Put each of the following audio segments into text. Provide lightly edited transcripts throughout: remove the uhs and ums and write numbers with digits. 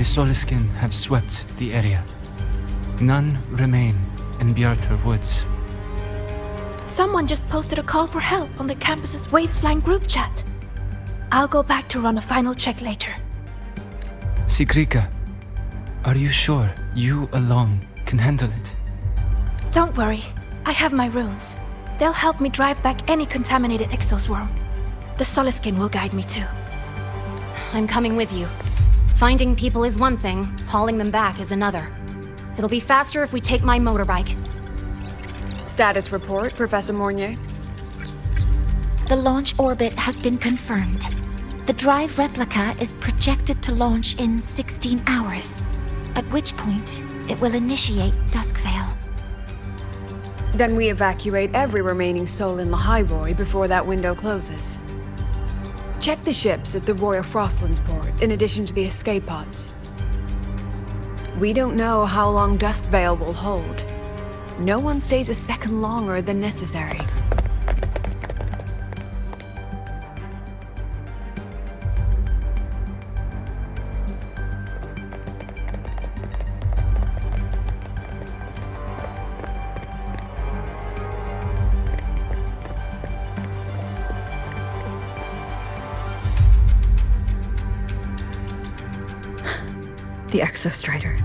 Soliskin have swept the area. None remain in Bjartar Woods. Someone just posted a call for help on the campus's Wavesline group chat. I'll go back to run a final check later. Sigrika, are you sure you alone can handle it? Don't worry, I have my runes. They'll help me drive back any contaminated exoswarm. The Soliskin will guide me too. I'm coming with you. Finding people is one thing, hauling them back is another. It'll be faster if we take my motorbike. Status report, Professor Mornier. The launch orbit has been confirmed. The drive replica is projected to launch in 16 hours, at which point it will initiate Duskvale. Then we evacuate every remaining soul in Lahai-Roi before that window closes. Check the ships at the Royal Frostlands port, in addition to the escape pods. We don't know how long Duskvale will hold. No one stays a second longer than necessary. The Exostrider.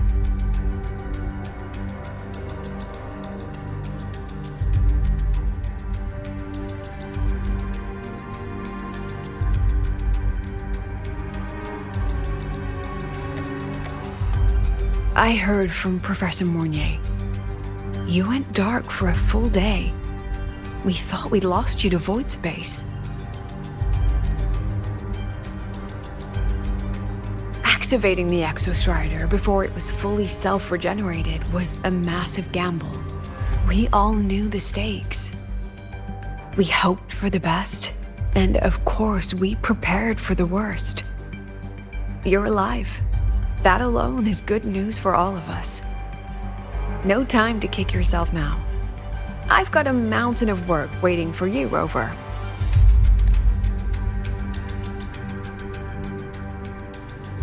I heard from Professor Mornier. You went dark for a full day. We thought we'd lost you to void space. Activating the Exostrider before it was fully self-regenerated was a massive gamble. We all knew the stakes. We hoped for the best, and of course we prepared for the worst. You're alive. That alone is good news for all of us. No time to kick yourself now. I've got a mountain of work waiting for you, Rover.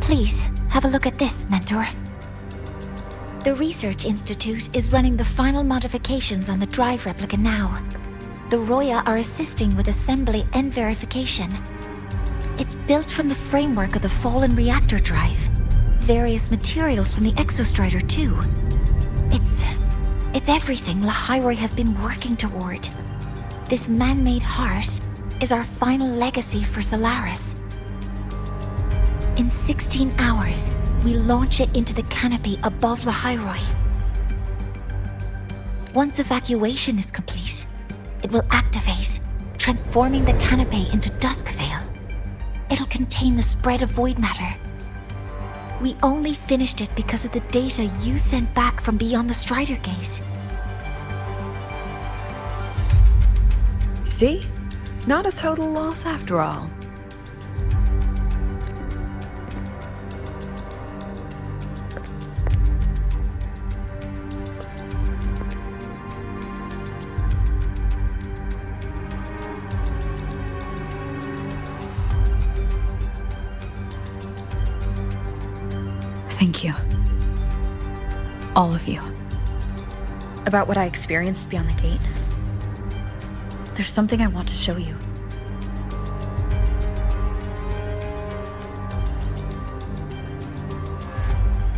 Please, have a look at this, Mentor. The Research Institute is running the final modifications on the drive replica now. The Roya are assisting with assembly and verification. It's built from the framework of the fallen reactor drive. Various materials from the Exostrider, too. It's everything Lahai-Roi has been working toward. This man-made heart is our final legacy for Solaris. In 16 hours, we launch it into the canopy above Lahai-Roi. Once evacuation is complete, it will activate, transforming the canopy into Duskvale. It'll contain the spread of void matter. We only finished it because of the data you sent back from beyond the Strider Gate. See? Not a total loss after all. Thank you. All of you. About what I experienced beyond the gate. There's something I want to show you.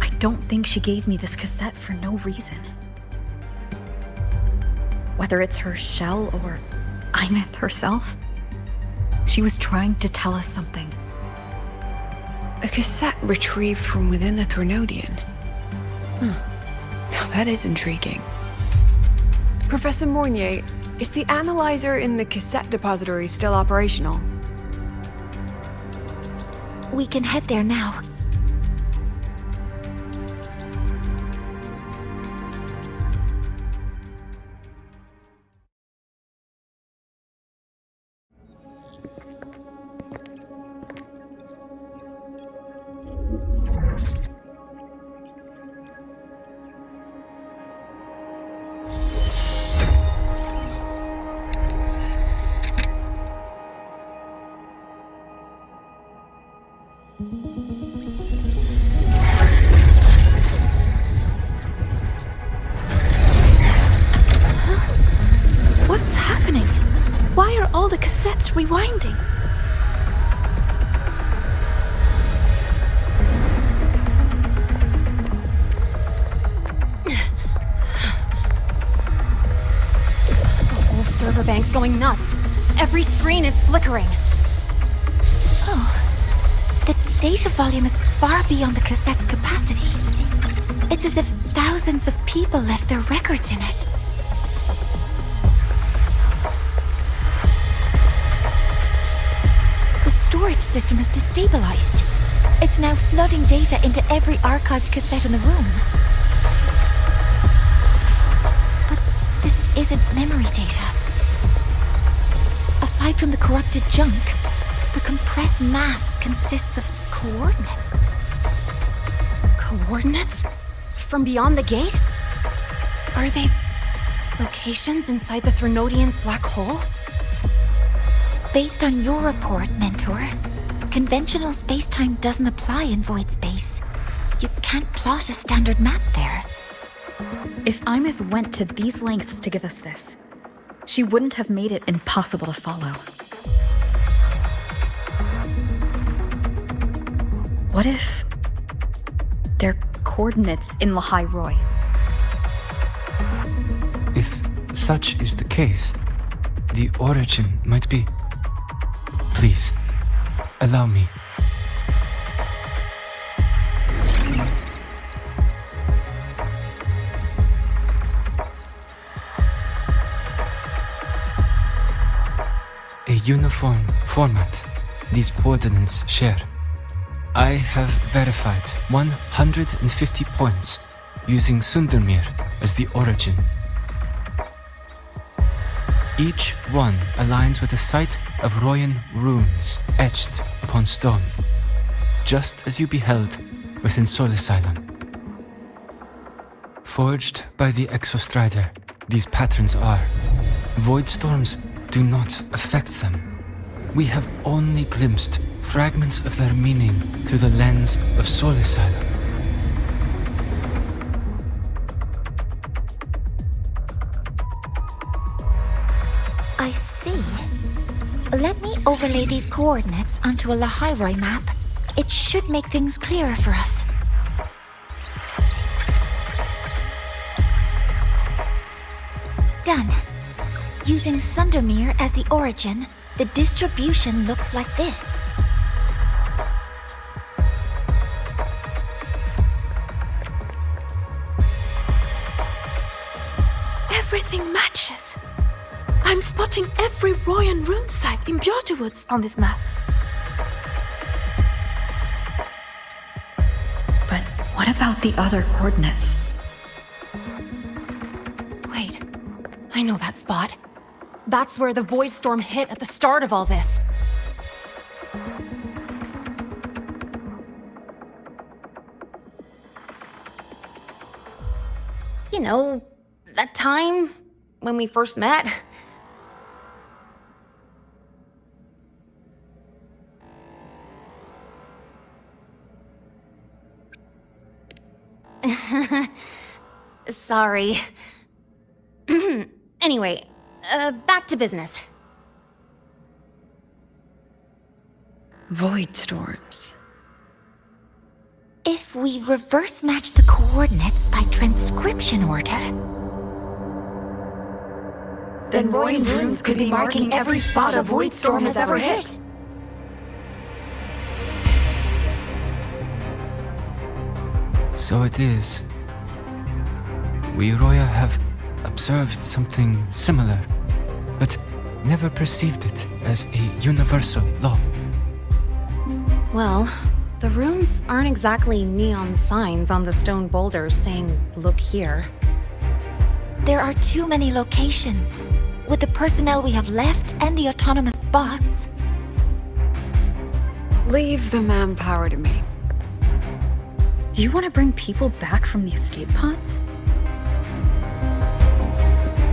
I don't think she gave me this cassette for no reason. Whether it's her shell or Imith herself, she was trying to tell us something. A cassette retrieved from within the Threnodian. Now that is intriguing. Professor Mornier, is the analyzer in the cassette depository still operational? We can head there now. all the cassettes rewinding. The whole server bank's going nuts. Every screen is flickering. The data volume is far beyond the cassette's capacity. It's as if thousands of people left their records in it. The storage system is destabilized. It's now flooding data into every archived cassette in the room. But this isn't memory data. Aside from the corrupted junk, the compressed mass consists of coordinates. Coordinates? From beyond the gate? Are they locations inside the Threnodian's black hole? Based on your report, Mentor, conventional space-time doesn't apply in void space. You can't plot a standard map there. If Imith went to these lengths to give us this, she wouldn't have made it impossible to follow. What if they're coordinates in Lahai-Roi? If such is the case, the origin might be... Please, allow me. A uniform format these coordinates share. I have verified 150 points using Sundermere as the origin. Each one aligns with a site of Royan runes etched upon stone, just as you beheld within Solisylon. Forged by the Exostrider, these patterns are. Void storms do not affect them. We have only glimpsed fragments of their meaning through the lens of Solisylon. I see. Let me overlay these coordinates onto a Lahai-Roi map. It should make things clearer for us. Done. Using Sundermere as the origin, the distribution looks like this. Everything matches. I'm spotting every Royan rune site in Bjorderwoods on this map. But what about the other coordinates? Wait, I know that spot. That's where the Void Storm hit at the start of all this. You know, that time when we first met. Sorry. Anyway, back to business. Void storms. If we reverse match the coordinates by transcription order, Then Royan runes could be marking every spot a void storm has ever hit. So it is. We Roya have observed something similar, but never perceived it as a universal law. Well, the runes aren't exactly neon signs on the stone boulders saying, "Look here." there are too many locations. With the personnel we have left and the autonomous bots, Leave the manpower to me. You want to bring people back from the escape pods?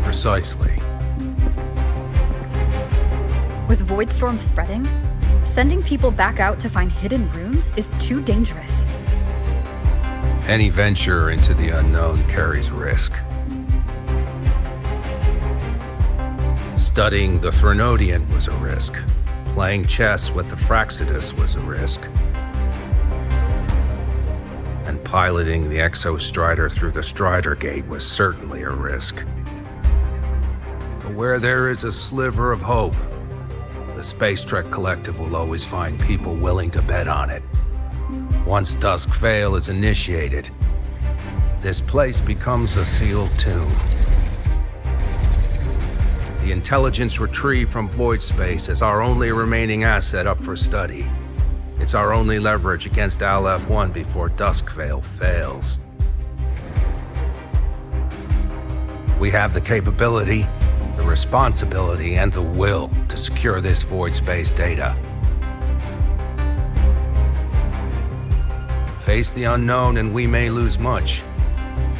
Precisely. With Void Storm spreading, sending people back out to find hidden rooms is too dangerous. Any venture into the unknown carries risk. Studying the Threnodian was a risk. Playing chess with the Fraxidus was a risk. And piloting the Exostrider through the Strider Gate was certainly a risk. But where there is a sliver of hope, the Space Trek Collective will always find people willing to bet on it. Once Dusk Vale is initiated, this place becomes a sealed tomb. The intelligence retrieved from void space is our only remaining asset up for study. It's our only leverage against Aleph-1 before Dusk Vale fails. We have the capability, the responsibility, and the will to secure this void space data. Face the unknown and we may lose much.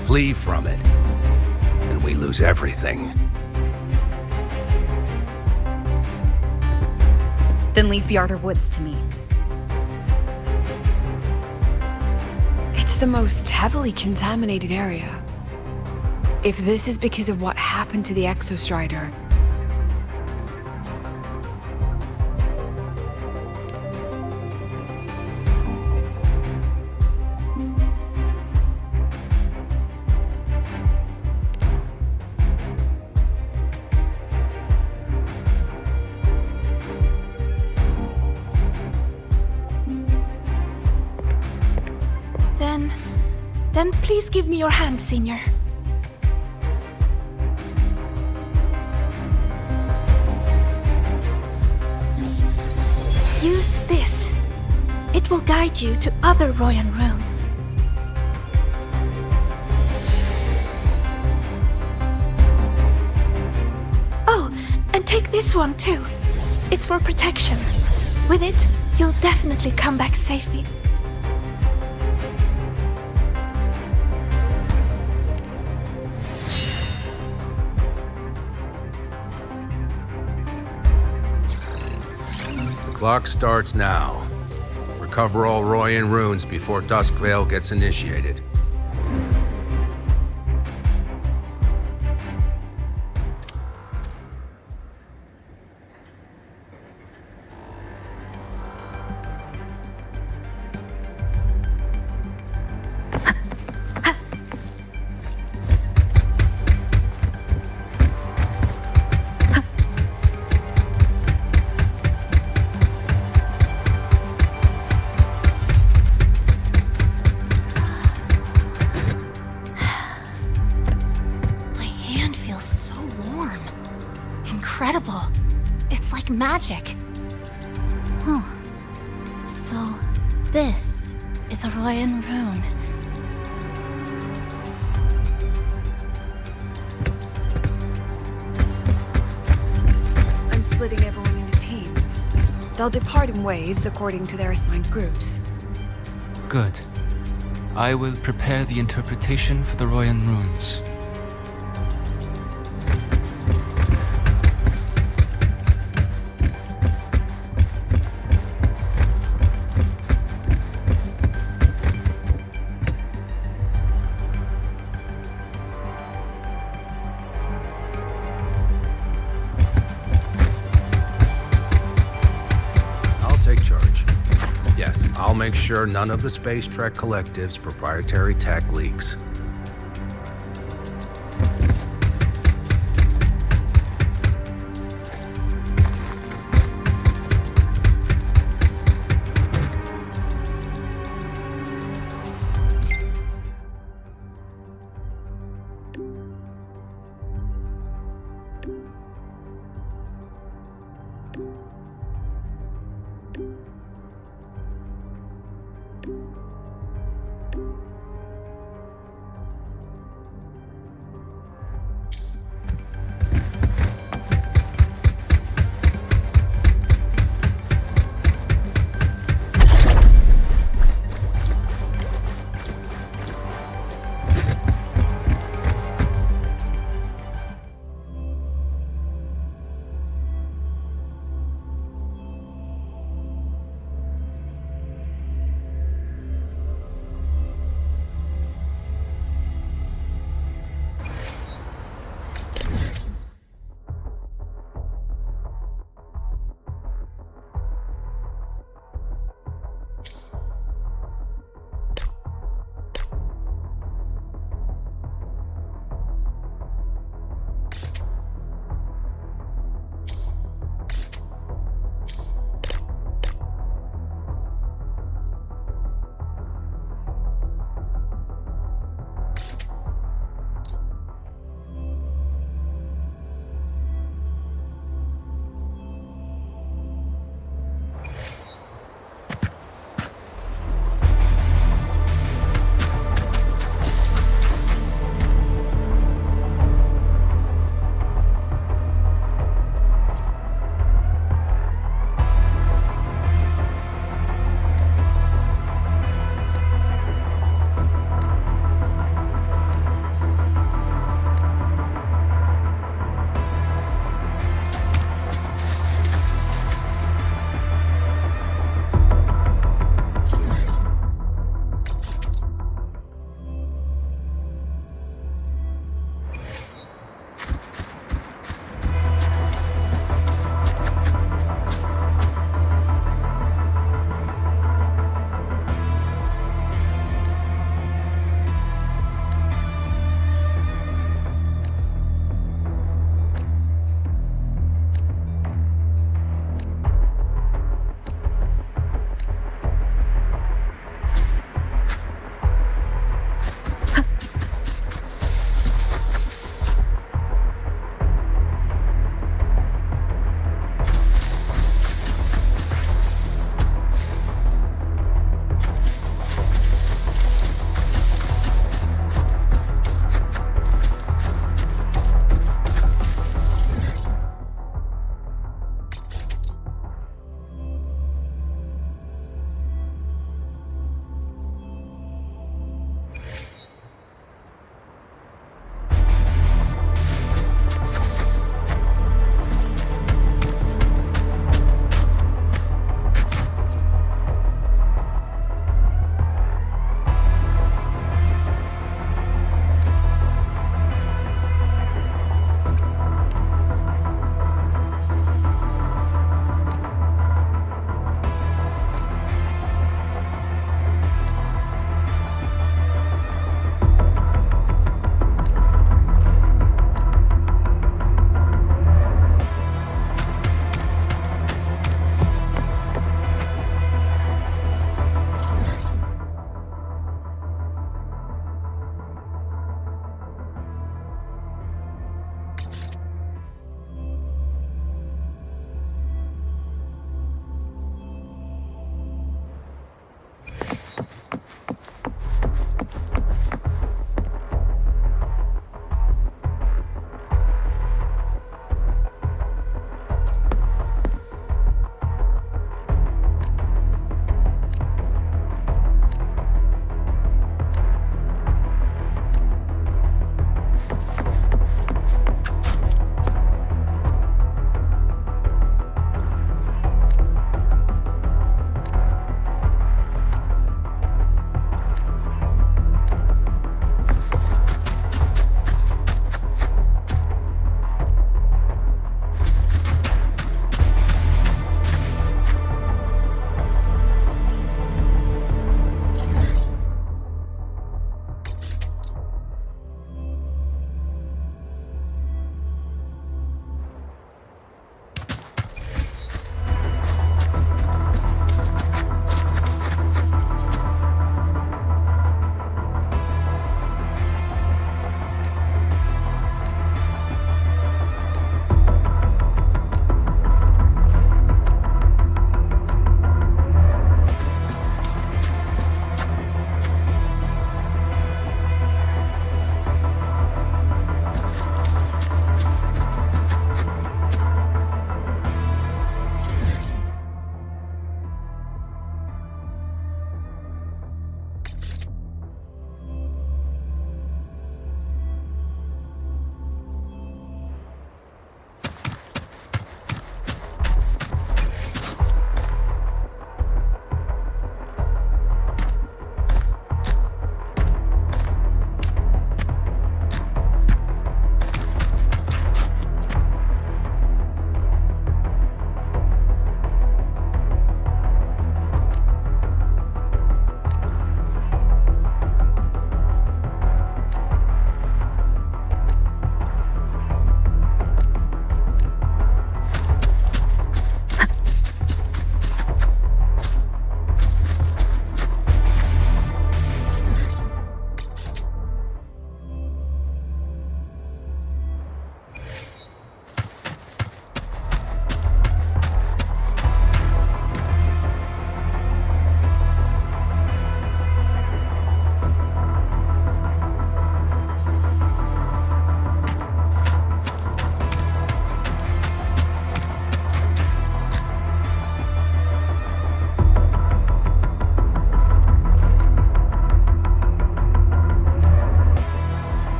Flee from it, and we lose everything. Then leave the Outer Woods to me. It's the most heavily contaminated area. If this is because of what happened to the Exostrider, then please give me your hand, Senior. Use this. It will guide you to other Royan runes. Oh, and take this one too. It's for protection. With it, you'll definitely come back safely. Clock starts now. Recover all Royan runes before Dusk Vale gets initiated. Incredible. It's like magic. Huh. So, this is a Royan rune. I'm splitting everyone into teams. They'll depart in waves according to their assigned groups. Good. I will prepare the interpretation for the Royan runes. I'll make sure none of the Space Trek Collective's proprietary tech leaks.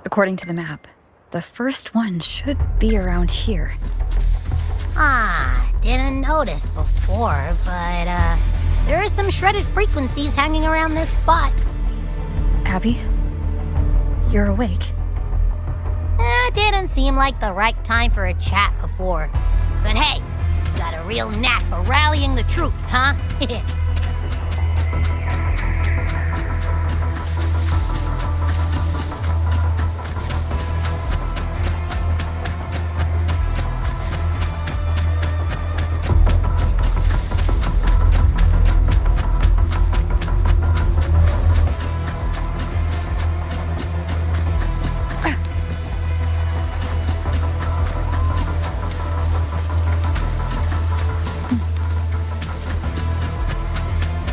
According to the map, the first one should be around here. Didn't notice before, but, there are some shredded frequencies hanging around this spot. Abby? You're awake. Didn't seem like the right time for a chat before. But hey, you got a real knack for rallying the troops, huh?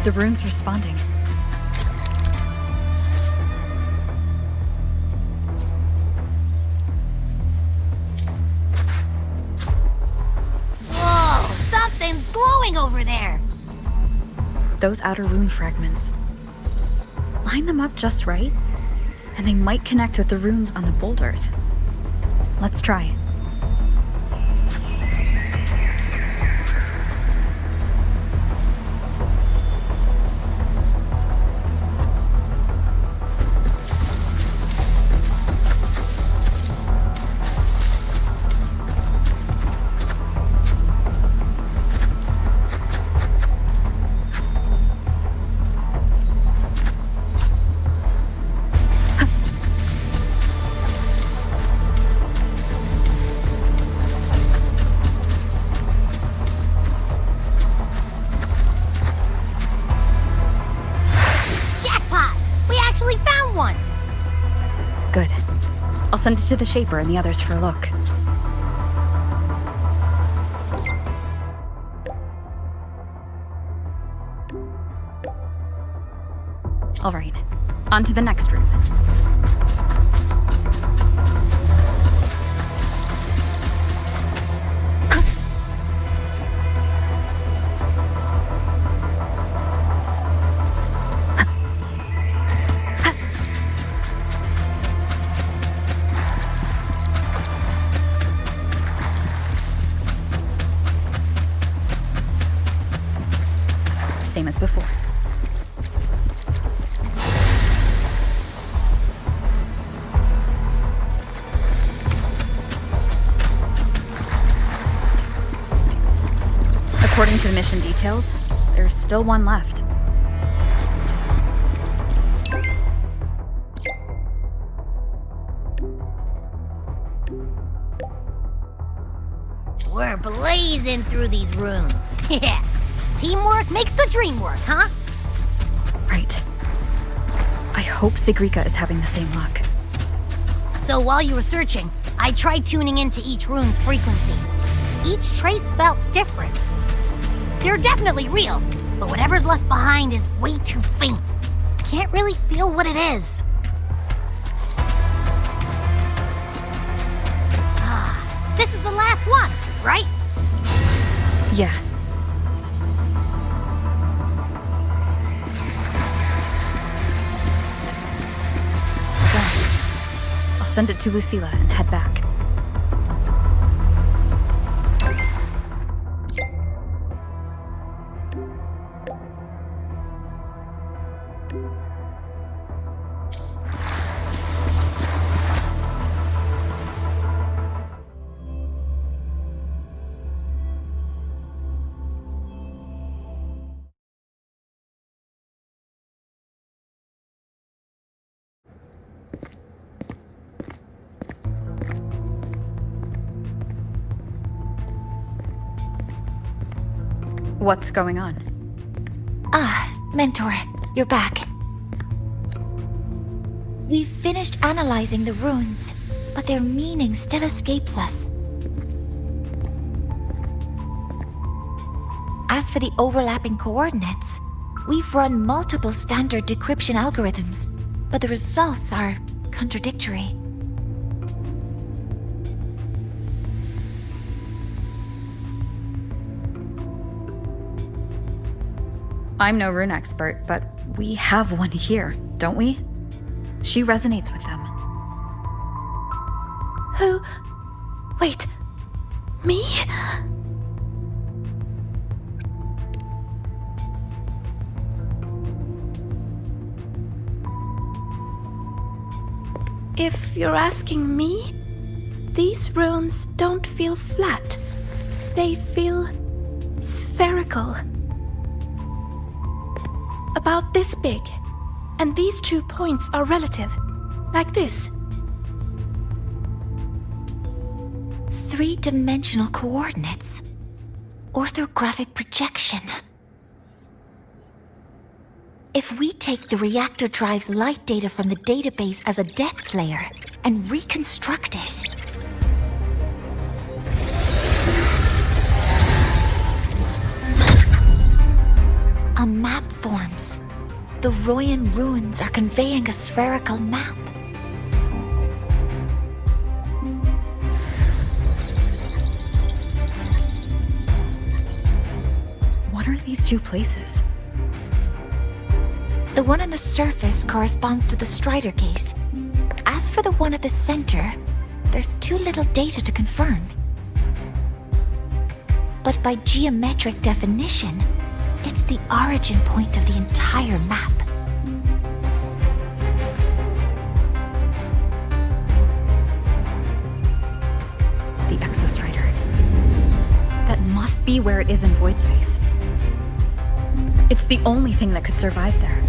The rune's responding. Whoa, something's glowing over there. Those outer rune fragments. Line them up just right, and they might connect with the runes on the boulders. Let's try. Good. I'll send it to the Shaper and the others for a look. All right, on to the next room. Same as before. According to the mission details, there's still one left. We're blazing through these runes. Yeah. Teamwork makes the dream work, huh? Right. I hope Sigrika is having the same luck. So while you were searching, I tried tuning into each rune's frequency. Each trace felt different. They're definitely real, but whatever's left behind is way too faint. Can't really feel what it is. This is the last one, right? Yeah. Done. I'll send it to Lucilla and head back. What's going on? Mentor, you're back. We've finished analyzing the runes, but their meaning still escapes us. As for the overlapping coordinates, we've run multiple standard decryption algorithms, but the results are contradictory. I'm no rune expert, but we have one here, don't we? She resonates with them. Who? Wait. Me? If you're asking me, these runes don't feel flat. They feel spherical. About this big. And these 2 points are relative. Like this. 3-dimensional coordinates. Orthographic projection. If we take the reactor drive's light data from the database as a depth layer and reconstruct it, a map forms. The Royan ruins are conveying a spherical map. What are these 2 places? The one on the surface corresponds to the Strider Gate. As for the one at the center, there's too little data to confirm. But by geometric definition, it's the origin point of the entire map. The Exostrider. That must be where it is in void space. It's the only thing that could survive there.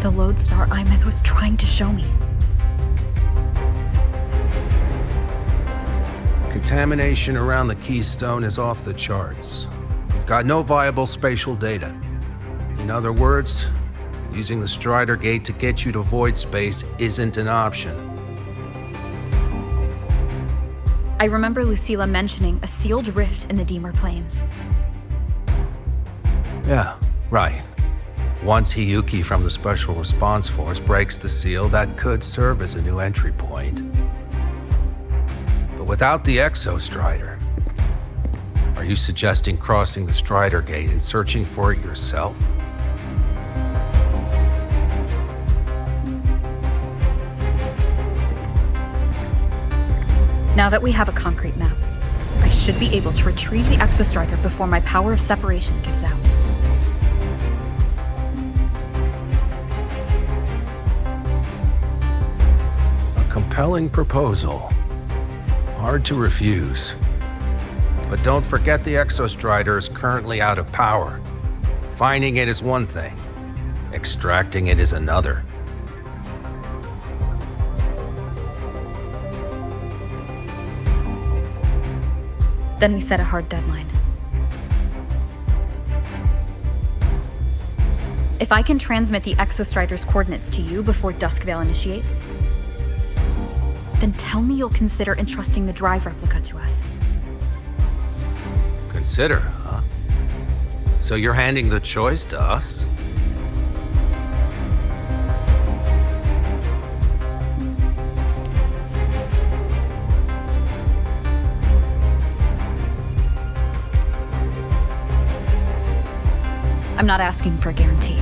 The lodestar Imeth was trying to show me. Contamination around the keystone is off the charts. We've got no viable spatial data. In other words, using the Strider Gate to get you to void space isn't an option. I remember Lucilla mentioning a sealed rift in the Deemer Plains. Yeah, right. Once Hiyuki from the Special Response Force breaks the seal, that could serve as a new entry point. But without the Exostrider, are you suggesting crossing the Strider Gate and searching for it yourself? Now that we have a concrete map, I should be able to retrieve the Exostrider before my power of separation gives out. Compelling proposal. Hard to refuse. But don't forget the Exostrider is currently out of power. Finding it is one thing. Extracting it is another. Then we set a hard deadline. If I can transmit the Exostrider's coordinates to you before Duskvale initiates, then tell me you'll consider entrusting the drive replica to us. Consider, huh? So you're handing the choice to us? I'm not asking for a guarantee.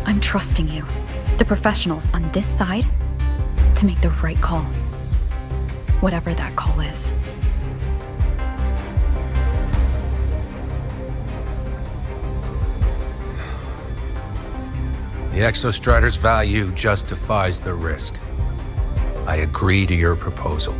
I'm trusting you, the professionals on this side, to make the right call. Whatever that call is. The Exostrider's value justifies the risk. I agree to your proposal.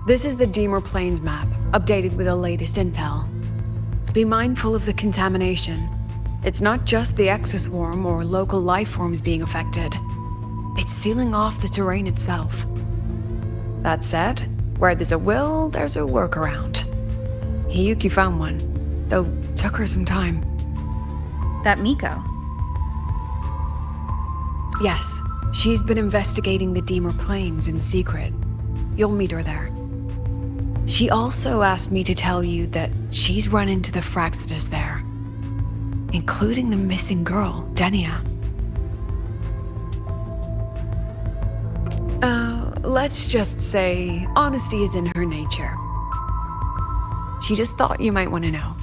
This is the Deemer Plains map, updated with the latest intel. Be mindful of the contamination. It's not just the exoswarm or local life forms being affected. It's sealing off the terrain itself. That said, where there's a will, there's a workaround. Hiyuki found one, though took her some time. That Miko. Yes, she's been investigating the Deemer Plains in secret. You'll meet her there. She also asked me to tell you that she's run into the Fraxidus there, including the missing girl, Denia. Let's just say honesty is in her nature. She just thought you might want to know.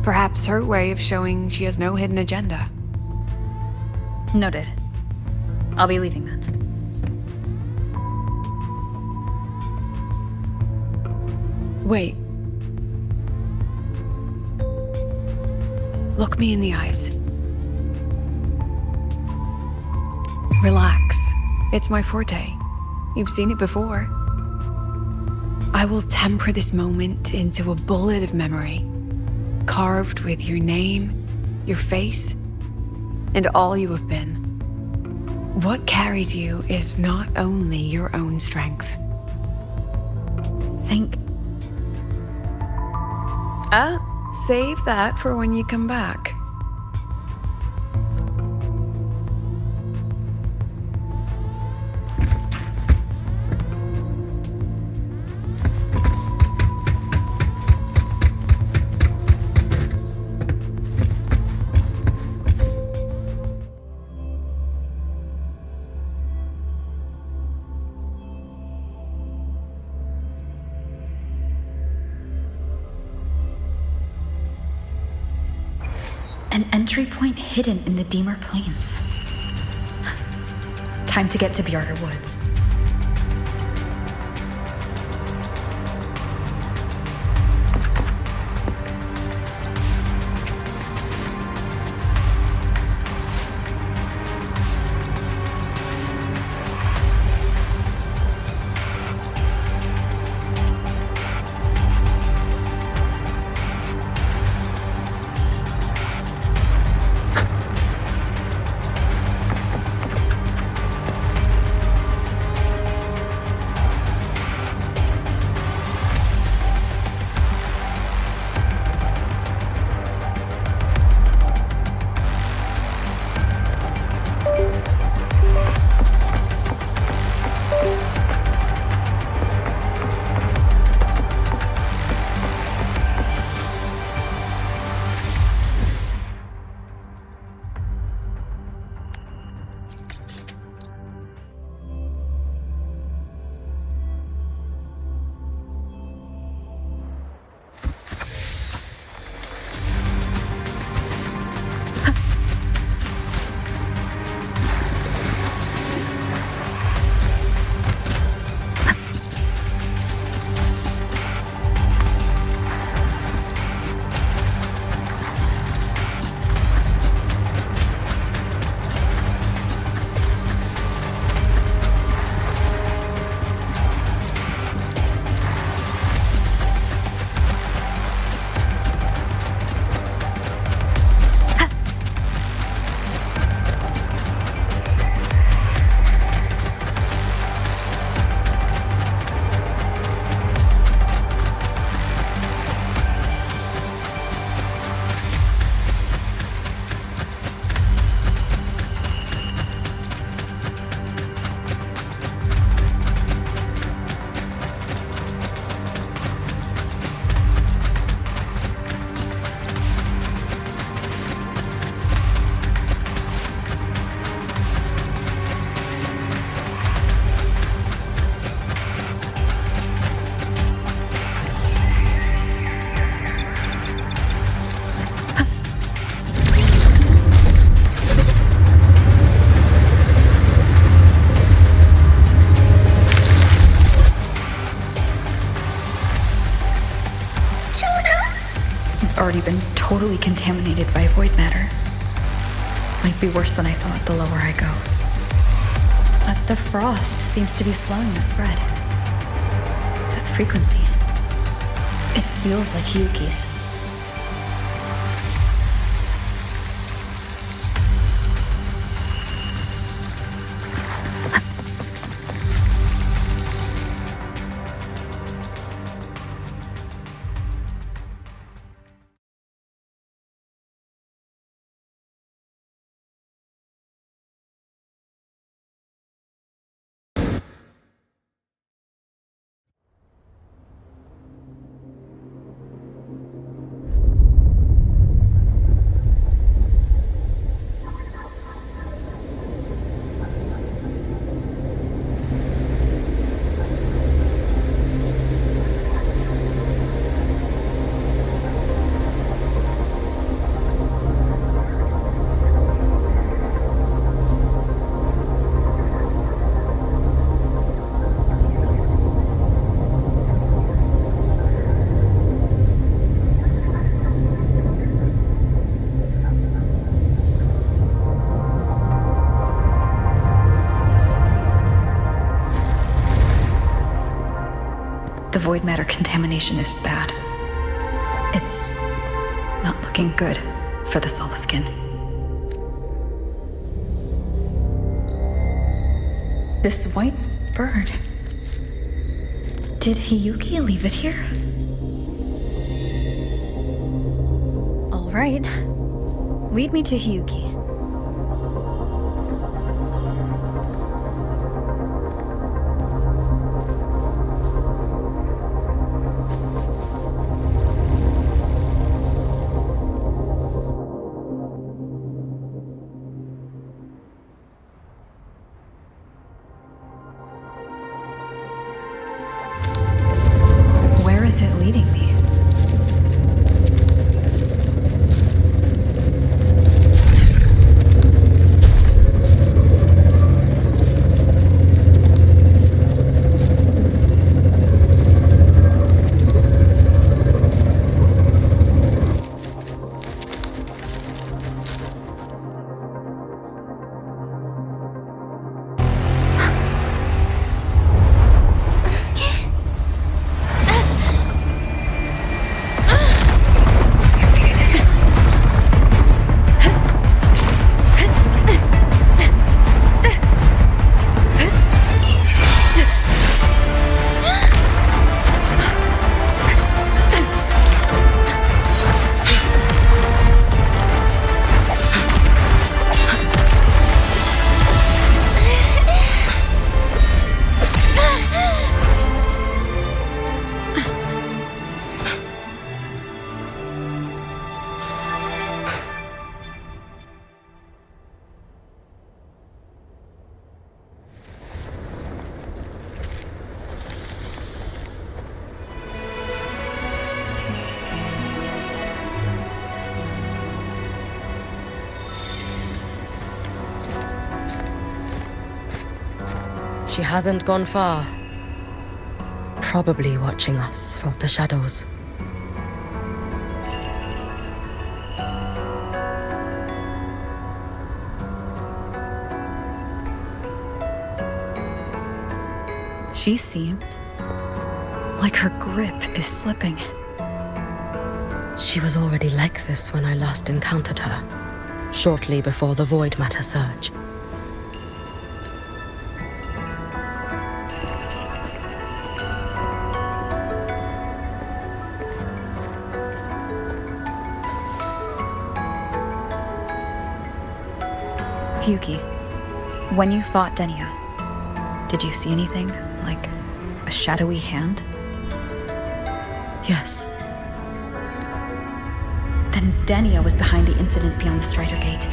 Perhaps her way of showing she has no hidden agenda. Noted. I'll be leaving then. Wait. Look me in the eyes. Relax. It's my forte. You've seen it before. I will temper this moment into a bullet of memory, carved with your name, your face, and all you have been. What carries you is not only your own strength. Save that for when you come back. An entry point hidden in the Deemer Plains. Time to get to Bjarter Woods. Already been totally contaminated by void matter. Might be worse than I thought the lower I go. But the frost seems to be slowing the spread. That frequency. It feels like Hiyuki's. The void matter contamination is bad. It's not looking good for the Soliskin. This white bird. Did Hiyuki leave it here? All right. Lead me to Hiyuki. Where is it leading me? She hasn't gone far. Probably watching us from the shadows. She seemed like her grip is slipping. She was already like this when I last encountered her, shortly before the void matter surge. Hiyuki, when you fought Denia, did you see anything, like a shadowy hand? Yes. Then Denia was behind the incident beyond the Strider Gate.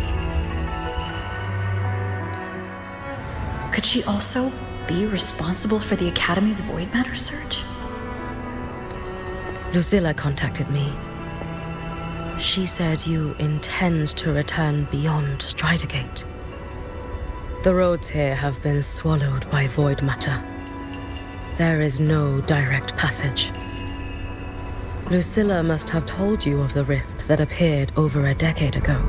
Could she also be responsible for the Academy's void matter surge? Lucilla contacted me. She said you intend to return beyond Strider Gate. The roads here have been swallowed by void matter. There is no direct passage. Lucilla must have told you of the rift that appeared over a decade ago.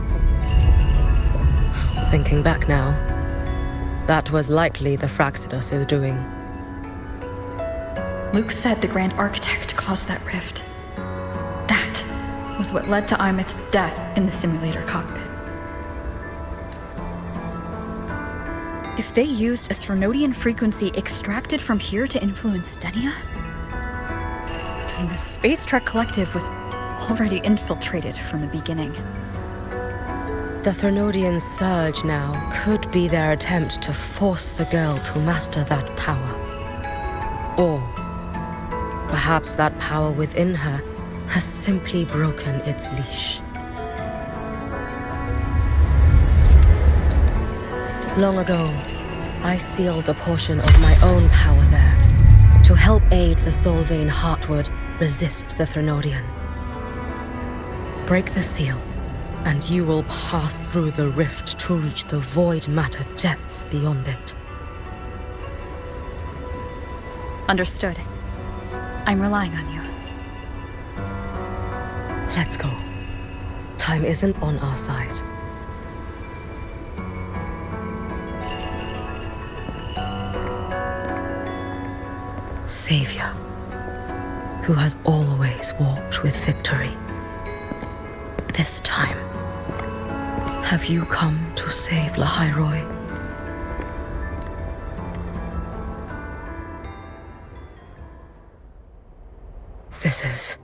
Thinking back now, that was likely the Fraxidus' doing. Luke said the Grand Architect caused that rift. That was what led to Imeth's death in the simulator cockpit. If they used a Threnodian frequency extracted from here to influence Stenia, then the Space Trek Collective was already infiltrated from the beginning. The Threnodian surge now could be their attempt to force the girl to master that power. Or perhaps that power within her has simply broken its leash. Long ago, I sealed a portion of my own power there to help aid the Solvane Heartwood resist the Threnodian. Break the seal, and you will pass through the rift to reach the void matter depths beyond it. Understood. I'm relying on you. Let's go. Time isn't on our side. Savior, who has always walked with victory. This time, have you come to save Lahai-Roi? This is...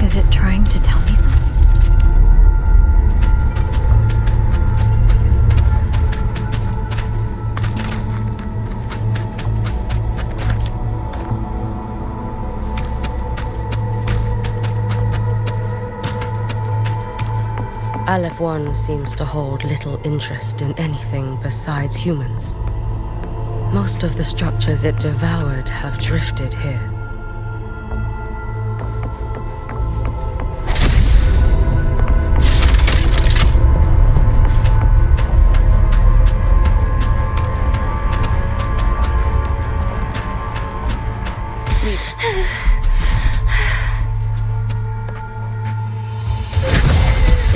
Is it trying to tell me something? Aleph 1 seems to hold little interest in anything besides humans. Most of the structures it devoured have drifted here.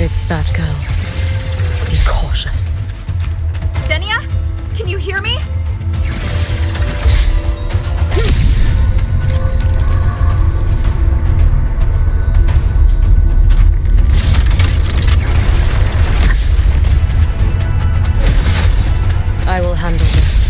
It's that girl. Be cautious. Stenia? Can you hear me? I will handle this.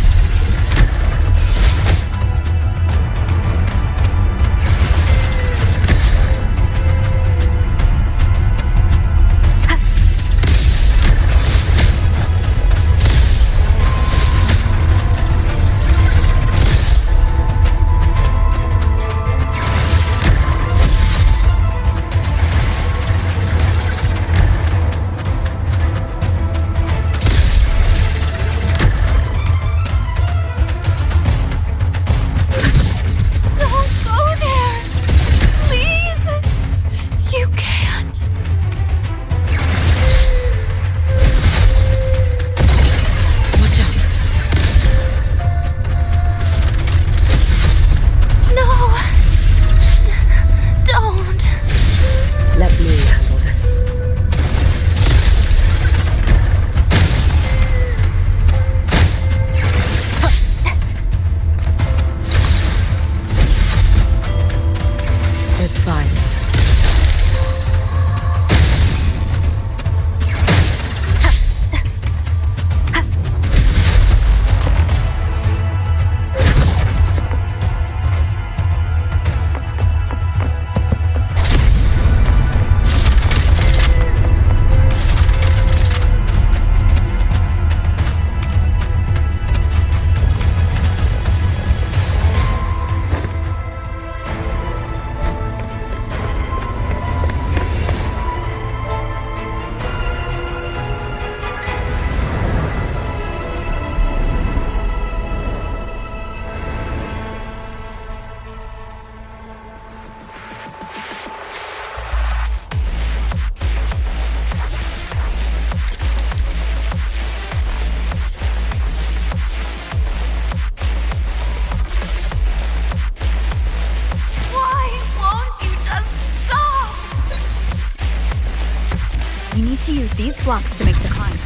these blocks to make the climb.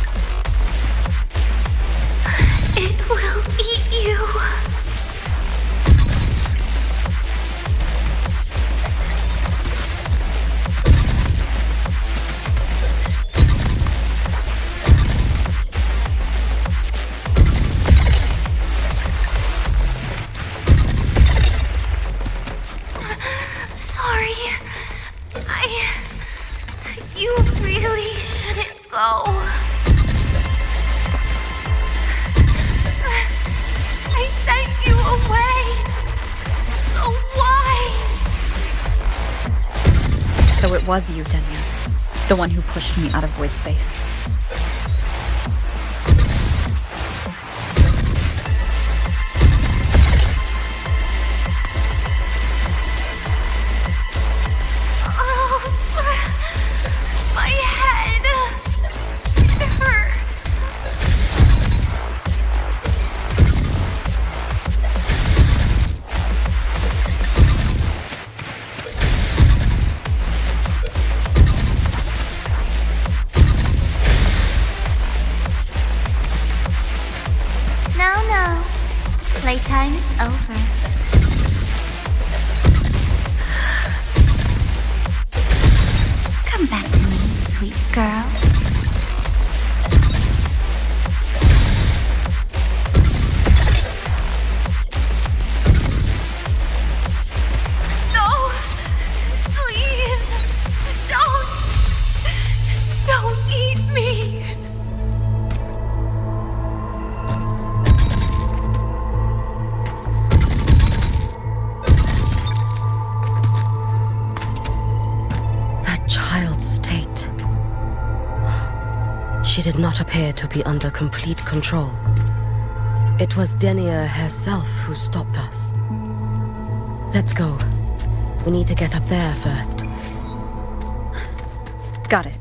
It will eat you. Sorry. You really shouldn't go. I sent you away. So why? So it was you, Denya. The one who pushed me out of void space. My head. It hurts. No. Playtime is over. Come back to me, sweet girl. No! Please! Don't eat me! That child's state. She did not appear to be under complete control. It was Denia herself who stopped us. Let's go. We need to get up there first. Got it.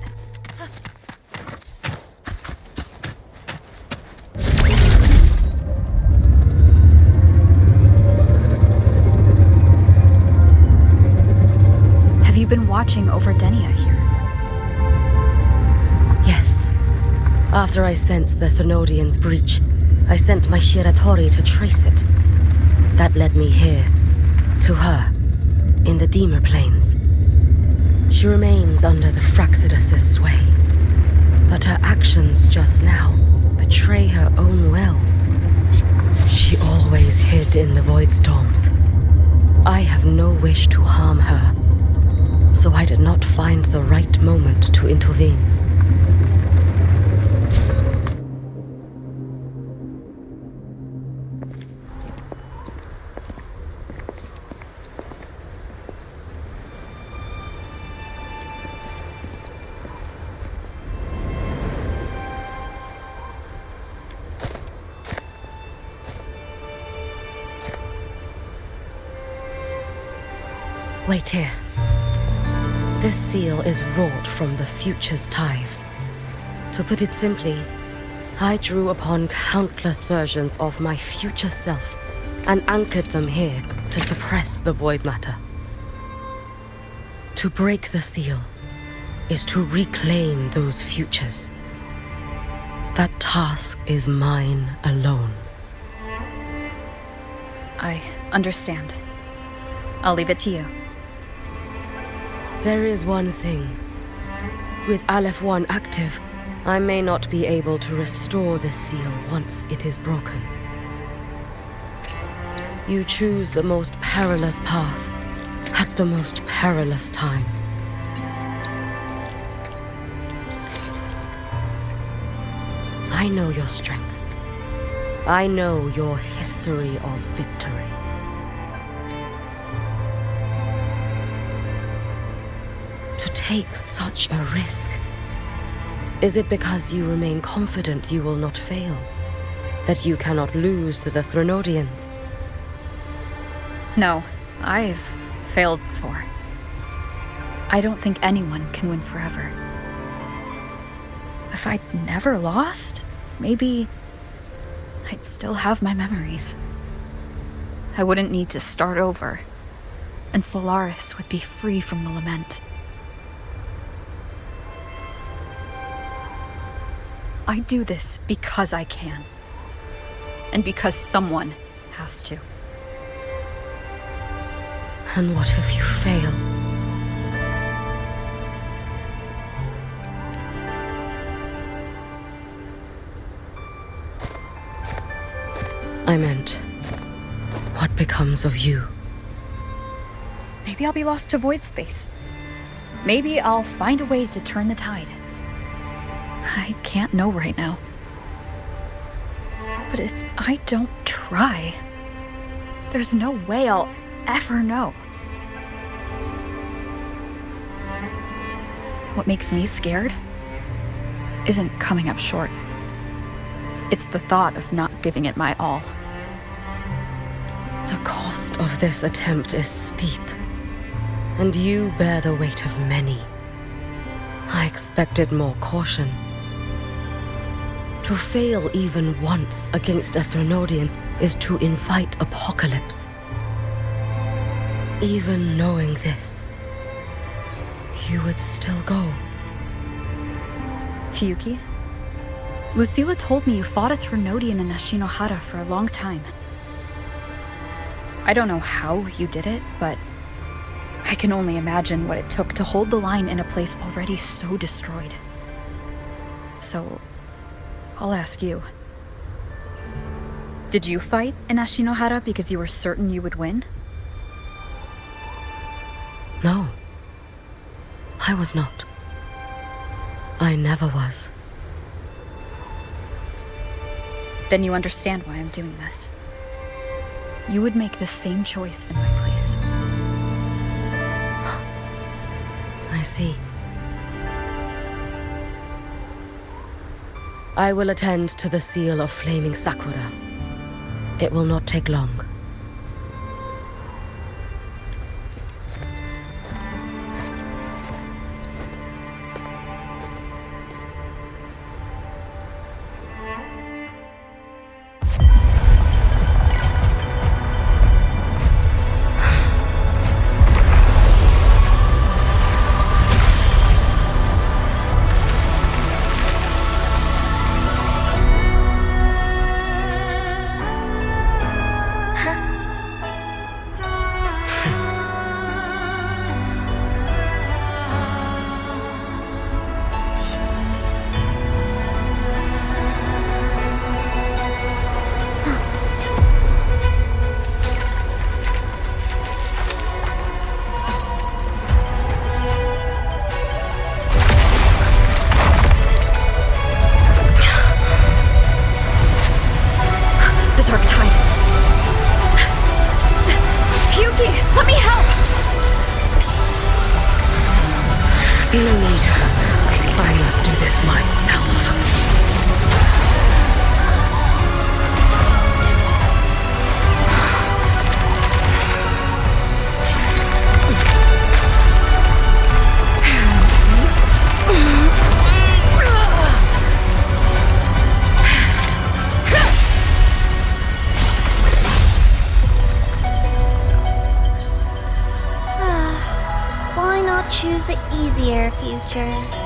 Have you been watching over Denia here? Yes. After I sensed the Thenodian's breach, I sent my Shiratori to trace it. That led me here, to her, in the Deemer Plains. She remains under the Fraxidus' sway, but her actions just now betray her own will. She always hid in the Void Storms. I have no wish to harm her, so I did not find the right moment to intervene. Wait here. This seal is wrought from the future's tithe. To put it simply, I drew upon countless versions of my future self and anchored them here to suppress the void matter. To break the seal is to reclaim those futures. That task is mine alone. I understand. I'll leave it to you. There is one thing. With Aleph 1 active, I may not be able to restore this seal once it is broken. You choose the most perilous path at the most perilous time. I know your strength. I know your history of victory. To take such a risk? Is it because you remain confident you will not fail? That you cannot lose to the Thenodians? No, I've failed before. I don't think anyone can win forever. If I'd never lost, maybe I'd still have my memories. I wouldn't need to start over, and Solaris would be free from the lament. I do this because I can. And because someone has to. And what if you fail? I meant, what becomes of you? Maybe I'll be lost to void space. Maybe I'll find a way to turn the tide. I can't know right now. But if I don't try, there's no way I'll ever know. What makes me scared isn't coming up short. It's the thought of not giving it my all. The cost of this attempt is steep, and you bear the weight of many. I expected more caution. To fail even once against a Threnodian is to invite apocalypse. Even knowing this, you would still go. Hiyuki? Lucilla told me you fought a Threnodian in Ashinohara for a long time. I don't know how you did it, but I can only imagine what it took to hold the line in a place already so destroyed. So, I'll ask you. Did you fight in Ashinohara because you were certain you would win? No. I was not. I never was. Then you understand why I'm doing this. You would make the same choice in my place. I see. I will attend to the seal of Flaming Sakura. It will not take long. No need. I must do this myself. Why not choose the easier future?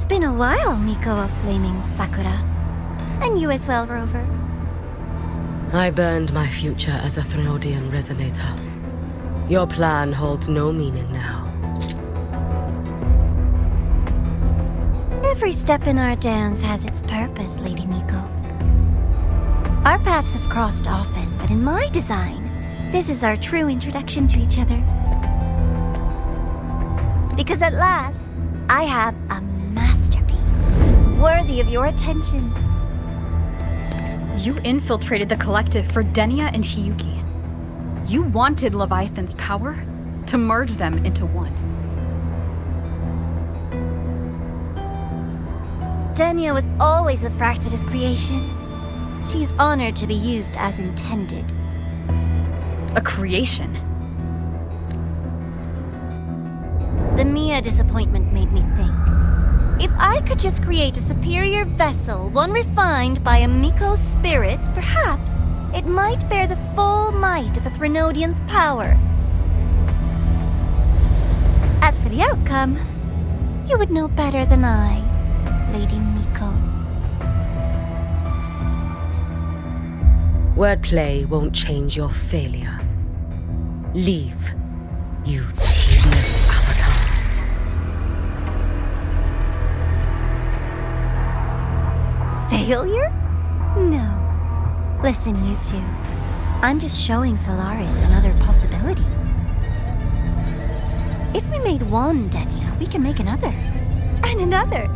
It's been a while, Miko of Flaming Sakura. And you as well, Rover. I burned my future as a Threnodian resonator. Your plan holds no meaning now. Every step in our dance has its purpose, Lady Miko. Our paths have crossed often, but in my design, this is our true introduction to each other. Because at last, I have a masterpiece, worthy of your attention. You infiltrated the collective for Denia and Hiyuki. You wanted Leviathan's power to merge them into one. Denia was always a Fraxidus creation. She's honored to be used as intended. A creation? The Mia disappointment made me think. If I could just create a superior vessel, one refined by a Miko spirit, perhaps it might bear the full might of a Threnodian's power. As for the outcome, you would know better than I, Lady Miko. Wordplay won't change your failure. Leave, you tedious avatar. Failure? No. Listen, you two. I'm just showing Solaris another possibility. If we made one Denia, we can make another. And another.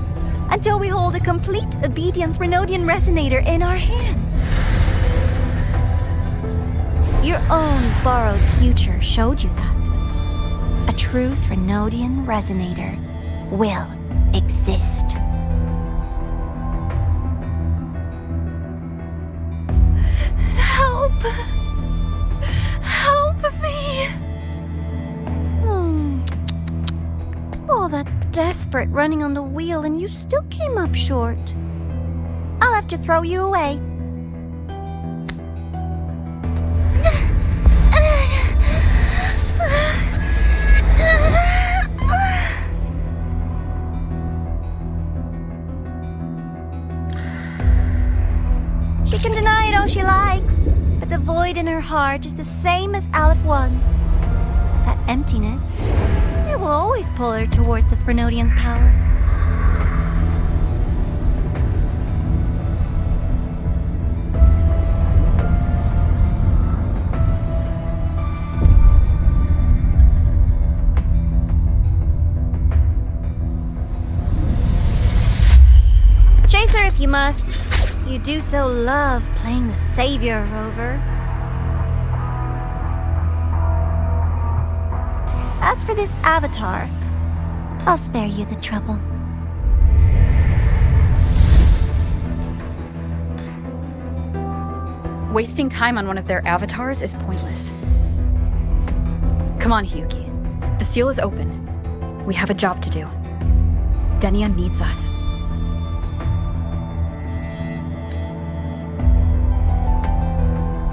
Until we hold a complete obedient Threnodian resonator in our hands. Your own borrowed future showed you that. A true Threnodian resonator will exist. Help! Help me! All that desperate running on the wheel and you still came up short. I'll have to throw you away. She can deny it all she likes, but the void in her heart is the same as Aleph One's. That emptiness, it will always pull her towards the Threnodian's power. Chase her if you must. You do so love playing the savior, Rover. As for this avatar, I'll spare you the trouble. Wasting time on one of their avatars is pointless. Come on, Hiyuki. The seal is open. We have a job to do. Denia needs us.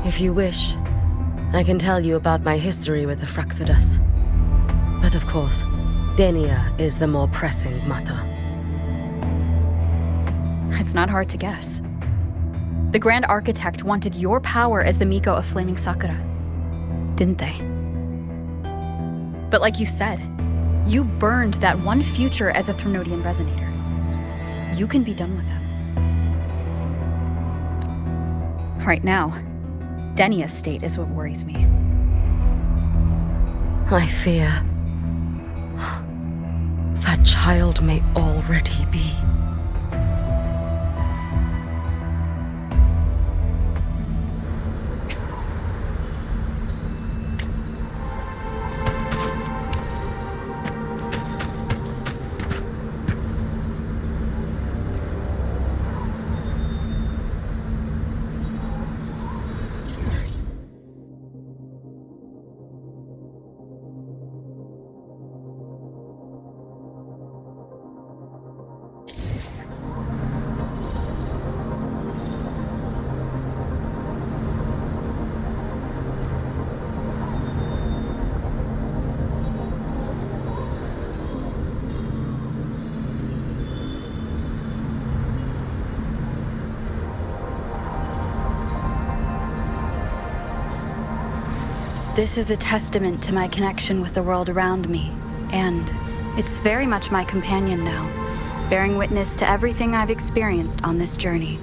If you wish, I can tell you about my history with the Fraxidus. But of course, Denia is the more pressing matter. It's not hard to guess. The Grand Architect wanted your power as the Miko of Flaming Sakura, didn't they? But like you said, you burned that one future as a Threnodian resonator. You can be done with them. Right now, Denia's state is what worries me. I fear that child may already be. This is a testament to my connection with the world around me, and it's very much my companion now, bearing witness to everything I've experienced on this journey.